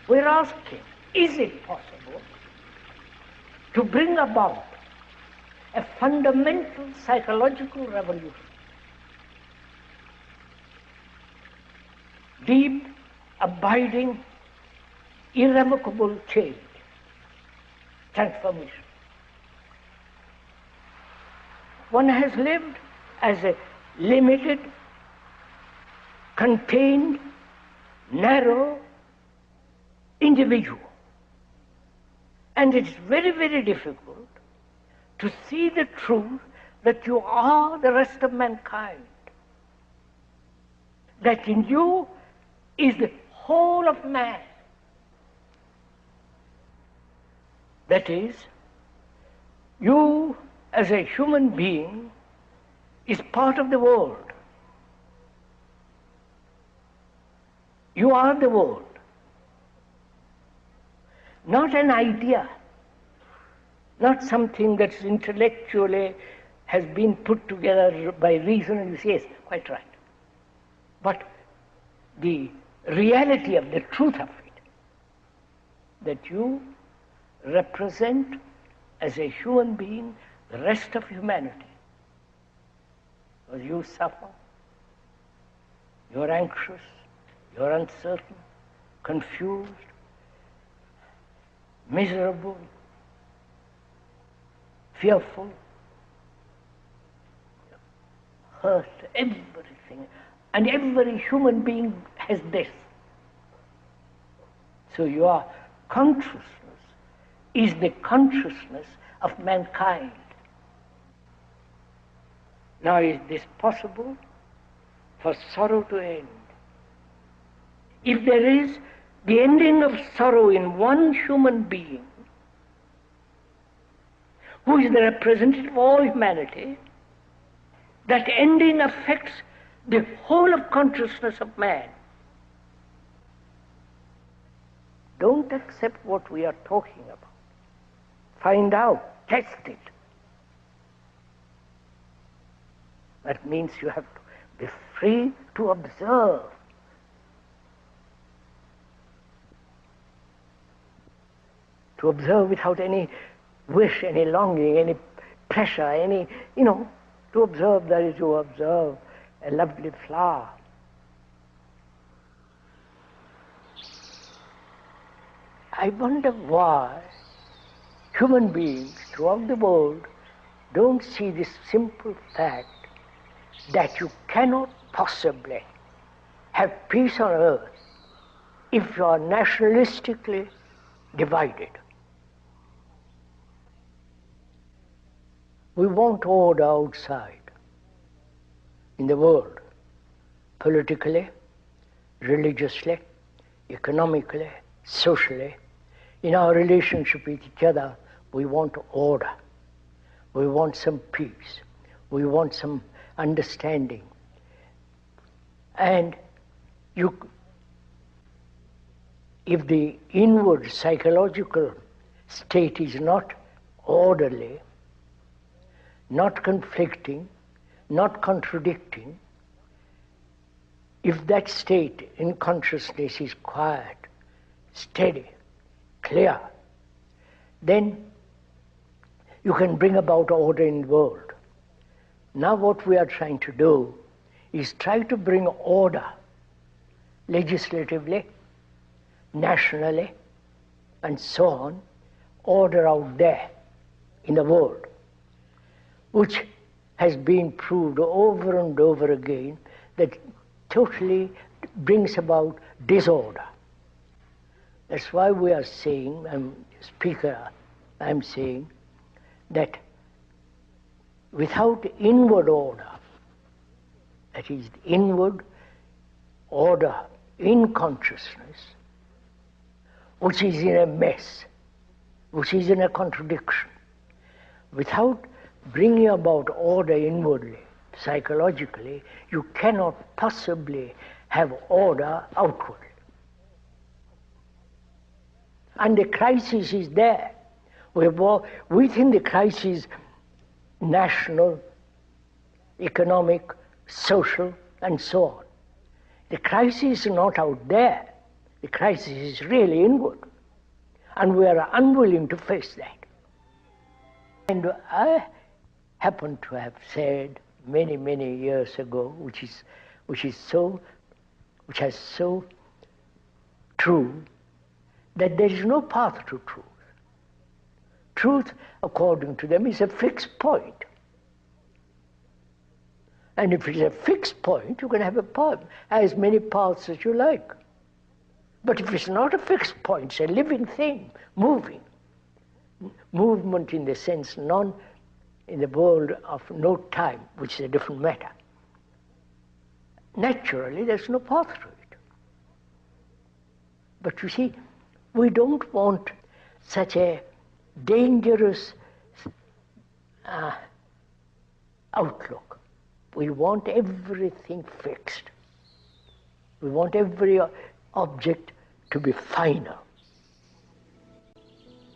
We're asking, is it possible to bring about a fundamental psychological revolution? Deep, abiding, irrevocable change, transformation. One has lived as a limited, contained, narrow individual. And it's very, very difficult to see the truth that you are the rest of mankind. That in you is the whole of man. That is, you as a human being is part of the world. You are the world. Not an idea, not something that intellectually has been put together by reason and you say, yes, quite right. But the reality of the truth of it, that you represent as a human being the rest of humanity. Because you suffer, you're anxious, you're uncertain, confused, miserable, fearful, hurt, everything. And every human being has this. So your consciousness is the consciousness of mankind. Now, is this possible for sorrow to end? If there is the ending of sorrow in one human being, who is the representative of all humanity, that ending affects the whole of consciousness of man. Don't accept what we are talking about. Find out, test it. That means you have to be free to observe. To observe without any wish, any longing, any pressure, any, to observe that is to observe a lovely flower. I wonder why human beings throughout the world don't see this simple fact that you cannot possibly have peace on earth if you are nationalistically divided. We want order outside in the world, politically, religiously, economically, socially. In our relationship with each other, we want order. We want some peace. We want some understanding. And if the inward psychological state is not orderly, not conflicting, not contradicting, if that state in consciousness is quiet, steady, clear, then you can bring about order in the world. Now what we are trying to do is try to bring order legislatively, nationally, and so on, order out there in the world, which has been proved over and over again that totally brings about disorder. That's why we are saying, I'm saying, that without inward order, that is, inward order in consciousness, which is in a mess, which is in a contradiction, without bringing about order inwardly, psychologically, you cannot possibly have order outwardly. And the crisis is there. Within the crisis, national, economic, social, and so on. The crisis is not out there. The crisis is really inward, and we are unwilling to face that. And I happen to have said many, many years ago, which has so true, that there is no path to truth. Truth, according to them, is a fixed point. And if it's a fixed point, you can have as many paths as you like. But if it's not a fixed point, it's a living thing, moving. Movement in the sense in the world of no time, which is a different matter. Naturally, there's no path to it. But you see, we don't want such a dangerous outlook. We want everything fixed. We want every object to be final.